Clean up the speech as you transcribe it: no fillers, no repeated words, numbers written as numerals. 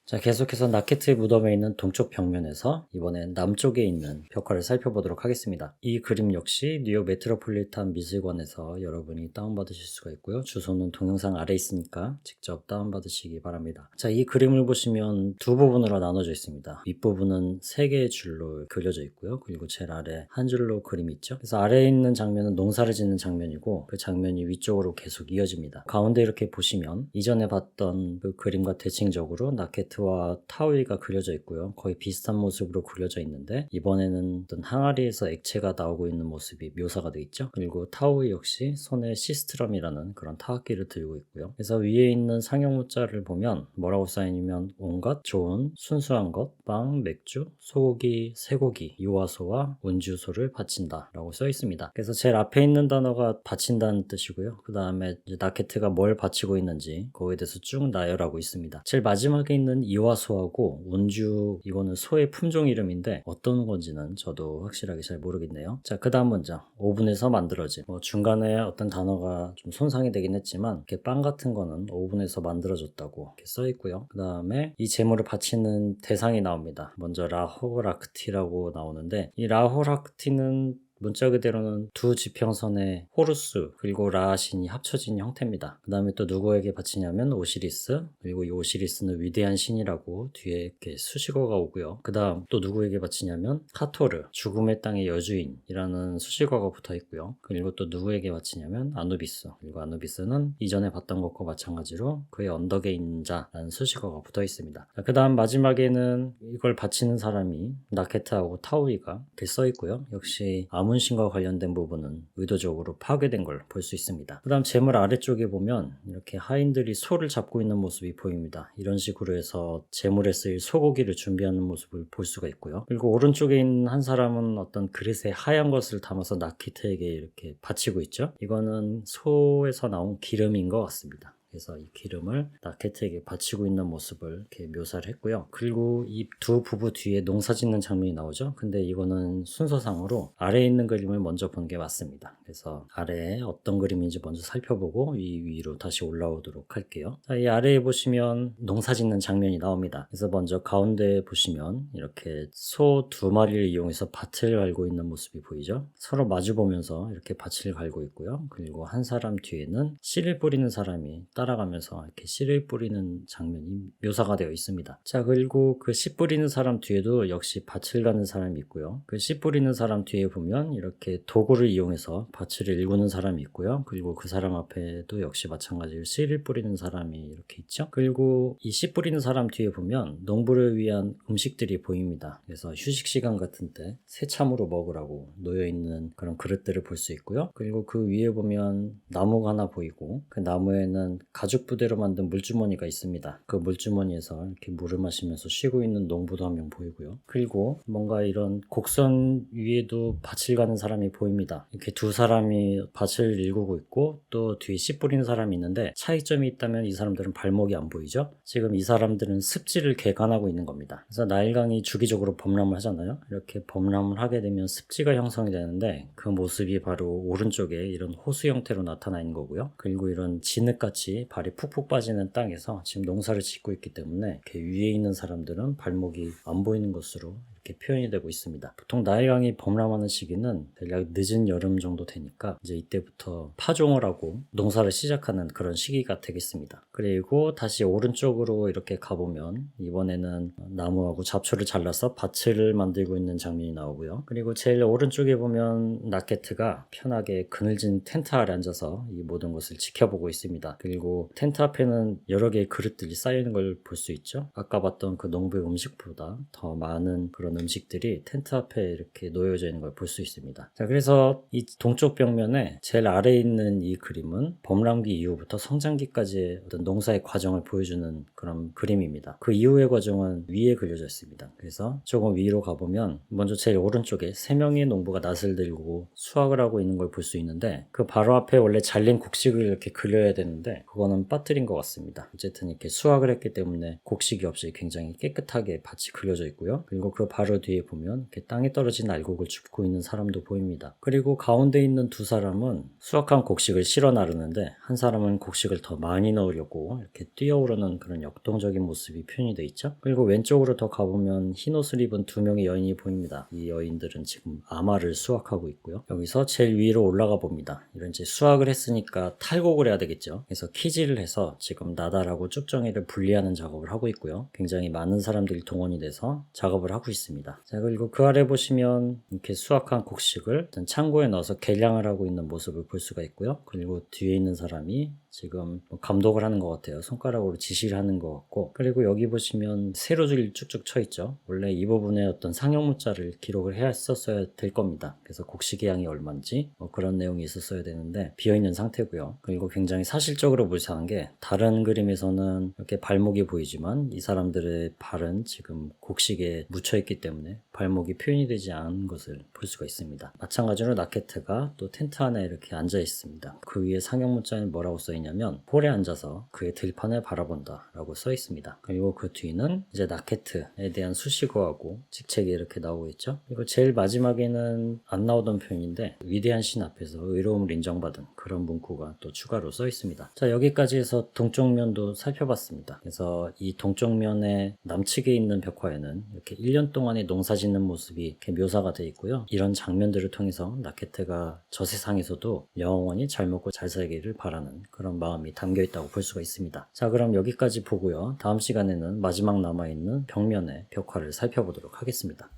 자, 계속해서 나케트의 무덤에 있는 동쪽 벽면에서 이번엔 남쪽에 있는 벽화를 살펴보도록 하겠습니다. 이 그림 역시 뉴욕 메트로폴리탄 미술관에서 여러분이 다운받으실 수가 있고요. 주소는 동영상 아래에 있으니까 직접 다운받으시기 바랍니다. 자, 이 그림을 보시면 두 부분으로 나눠져 있습니다. 윗부분은 세 개의 줄로 그려져 있고요. 그리고 제일 아래 한 줄로 그림이 있죠. 그래서 아래에 있는 장면은 농사를 짓는 장면이고 그 장면이 위쪽으로 계속 이어집니다. 가운데 이렇게 보시면 이전에 봤던 그 그림과 대칭적으로 나케트 와 타우이가 그려져 있고요. 거의 비슷한 모습으로 그려져 있는데 이번에는 어떤 항아리에서 액체가 나오고 있는 모습이 묘사가 되어 있죠. 그리고 타우이 역시 손에 시스트럼이라는 그런 타악기를 들고 있고요. 그래서 위에 있는 상형 문자를 보면 뭐라고 써있냐면 온갖 좋은 순수한 것, 빵, 맥주, 소고기, 쇠고기, 유화소와 운주소를 바친다 라고 써 있습니다. 그래서 제일 앞에 있는 단어가 바친다는 뜻이고요. 그 다음에 나케트가 뭘 바치고 있는지 그거에 대해서 쭉 나열하고 있습니다. 제일 마지막에 있는 이화소하고 운주, 이거는 소의 품종 이름인데 어떤 건지는 저도 확실하게 잘 모르겠네요. 자, 그 다음 문장. 오븐에서 만들어진. 중간에 어떤 단어가 좀 손상이 되긴 했지만 이렇게 빵 같은 거는 오븐에서 만들어졌다고 이렇게 써 있고요. 그 다음에 이 제물을 바치는 대상이 나옵니다. 먼저 라호락티라고 나오는데 이 라호락티는 문자 그대로는 두 지평선의 호루스 그리고 라신이 합쳐진 형태입니다. 그 다음에 또 누구에게 바치냐면 오시리스, 그리고 이 오시리스는 위대한 신이라고 뒤에 이렇게 수식어가 오고요. 그 다음 또 누구에게 바치냐면 하토르, 죽음의 땅의 여주인이라는 수식어가 붙어 있고요. 그리고 또 누구에게 바치냐면 아누비스, 그리고 아누비스는 이전에 봤던 것과 마찬가지로 그의 언덕에 있는 자라는 수식어가 붙어 있습니다. 그 다음 마지막에는 이걸 바치는 사람이 나케트하고 타우이가 이렇게 써 있고요. 역시 아문신과 관련된 부분은 의도적으로 파괴된 걸 볼 수 있습니다. 그 다음 제물 아래쪽에 보면 이렇게 하인들이 소를 잡고 있는 모습이 보입니다. 이런 식으로 해서 제물에 쓰일 소고기를 준비하는 모습을 볼 수가 있고요. 그리고 오른쪽에 있는 한 사람은 어떤 그릇에 하얀 것을 담아서 나케트에게 이렇게 바치고 있죠. 이거는 소에서 나온 기름인 것 같습니다. 그래서 이 기름을 나케트에게 바치고 있는 모습을 이렇게 묘사를 했고요. 그리고 이 두 부부 뒤에 농사 짓는 장면이 나오죠. 근데 이거는 순서상으로 아래에 있는 그림을 먼저 본 게 맞습니다. 그래서 아래에 어떤 그림인지 먼저 살펴보고 이 위로 다시 올라오도록 할게요. 자, 이 아래에 보시면 농사 짓는 장면이 나옵니다. 그래서 먼저 가운데 보시면 이렇게 소 두 마리를 이용해서 밭을 갈고 있는 모습이 보이죠. 서로 마주 보면서 이렇게 밭을 갈고 있고요. 그리고 한 사람 뒤에는 씨를 뿌리는 사람이 따라가면서 이렇게 씨를 뿌리는 장면이 묘사가 되어 있습니다. 자, 그리고 그 씨 뿌리는 사람 뒤에도 역시 밭을 가는 사람이 있고요. 그 씨 뿌리는 사람 뒤에 보면 이렇게 도구를 이용해서 밭을 일구는 사람이 있고요. 그리고 그 사람 앞에도 역시 마찬가지로 씨를 뿌리는 사람이 이렇게 있죠. 그리고 이 씨 뿌리는 사람 뒤에 보면 농부를 위한 음식들이 보입니다. 그래서 휴식 시간 같은 때 새참으로 먹으라고 놓여있는 그런 그릇들을 볼 수 있고요. 그리고 그 위에 보면 나무가 하나 보이고 그 나무에는 가죽 부대로 만든 물주머니가 있습니다. 그 물주머니에서 이렇게 물을 마시면서 쉬고 있는 농부도 한 명 보이고요. 그리고 뭔가 이런 곡선 위에도 밭을 가는 사람이 보입니다. 이렇게 두 사람이 밭을 일구고 있고 또 뒤에 씨 뿌리는 사람이 있는데 차이점이 있다면 이 사람들은 발목이 안 보이죠? 지금 이 사람들은 습지를 개간하고 있는 겁니다. 그래서 나일강이 주기적으로 범람을 하잖아요. 이렇게 범람을 하게 되면 습지가 형성이 되는데 그 모습이 바로 오른쪽에 이런 호수 형태로 나타나 있는 거고요. 그리고 이런 진흙같이 발이 푹푹 빠지는 땅에서 지금 농사를 짓고 있기 때문에 이렇게 위에 있는 사람들은 발목이 안 보이는 것으로 이렇게 표현이 되고 있습니다. 보통 나일강이 범람하는 시기는 대략 늦은 여름 정도 되니까 이제 이때부터 파종을 하고 농사를 시작하는 그런 시기가 되겠습니다. 그리고 다시 오른쪽으로 이렇게 가보면 이번에는 나무하고 잡초를 잘라서 밭을 만들고 있는 장면이 나오고요. 그리고 제일 오른쪽에 보면 나케트가 편하게 그늘진 텐트 아래 앉아서 이 모든 것을 지켜보고 있습니다. 그리고 텐트 앞에는 여러 개의 그릇들이 쌓여있는 걸 볼 수 있죠. 아까 봤던 그 농부의 음식보다 더 많은 그런 음식들이 텐트 앞에 이렇게 놓여져 있는 걸 볼 수 있습니다. 자, 그래서 이 동쪽 벽면에 제일 아래에 있는 이 그림은 범람기 이후부터 성장기까지의 어떤 농사의 과정을 보여주는 그런 그림입니다. 그 이후의 과정은 위에 그려져 있습니다. 그래서 조금 위로 가보면 먼저 제일 오른쪽에 3명의 농부가 낫을 들고 수확을 하고 있는 걸 볼 수 있는데 그 바로 앞에 원래 잘린 곡식을 이렇게 그려야 되는데 그거는 빠뜨린 것 같습니다. 어쨌든 이렇게 수확을 했기 때문에 곡식이 없이 굉장히 깨끗하게 밭이 그려져 있고요. 그리고 그 바로 바로 뒤에 보면 이렇게 땅에 떨어진 알곡을 줍고 있는 사람도 보입니다. 그리고 가운데 있는 두 사람은 수확한 곡식을 실어 나르는데 한 사람은 곡식을 더 많이 넣으려고 이렇게 뛰어오르는 그런 역동적인 모습이 표현이 되어 있죠. 그리고 왼쪽으로 더 가보면 흰 옷을 입은 두 명의 여인이 보입니다. 이 여인들은 지금 아마를 수확하고 있고요. 여기서 제일 위로 올라가 봅니다. 이런 이제 수확을 했으니까 탈곡을 해야 되겠죠. 그래서 키질을 해서 지금 나달하고 쭉정이를 분리하는 작업을 하고 있고요. 굉장히 많은 사람들이 동원이 돼서 작업을 하고 있습니다. 자, 그리고 그 아래 보시면 이렇게 수확한 곡식을 창고에 넣어서 계량을 하고 있는 모습을 볼 수가 있고요. 그리고 뒤에 있는 사람이 지금 감독을 하는 것 같아요. 손가락으로 지시를 하는 것 같고, 그리고 여기 보시면 세로줄이 쭉쭉 쳐 있죠. 원래 이 부분에 어떤 상형 문자를 기록을 했었어야 될 겁니다. 그래서 곡식의 양이 얼마인지 그런 내용이 있었어야 되는데 비어있는 상태고요. 그리고 굉장히 사실적으로 묘사한 게, 다른 그림에서는 이렇게 발목이 보이지만 이 사람들의 발은 지금 곡식에 묻혀있기 때문에 발목이 표현이 되지 않은 것을 볼 수가 있습니다. 마찬가지로 나케트가 또 텐트 안에 이렇게 앉아 있습니다. 그 위에 상형 문자는 뭐라고 써 있냐면 폴에 앉아서 그의 들판을 바라본다 라고 써 있습니다. 그리고 그 뒤는 이제 나케트에 대한 수식어하고 직책이 이렇게 나오고 있죠. 그리고 제일 마지막에는 안 나오던 표현인데, 위대한 신 앞에서 의로움을 인정받은 그런 문구가 또 추가로 써 있습니다. 자, 여기까지 해서 동쪽 면도 살펴봤습니다. 그래서 이 동쪽 면의 남측에 있는 벽화에는 이렇게 1년 동안의 농사 짓는 모습이 이렇게 묘사가 되어 있고요. 이런 장면들을 통해서 나케테가 저 세상에서도 영원히 잘 먹고 잘 살기를 바라는 그런 마음이 담겨 있다고 볼 수가 있습니다. 자, 그럼 여기까지 보고요. 다음 시간에는 마지막 남아있는 벽면의 벽화를 살펴보도록 하겠습니다.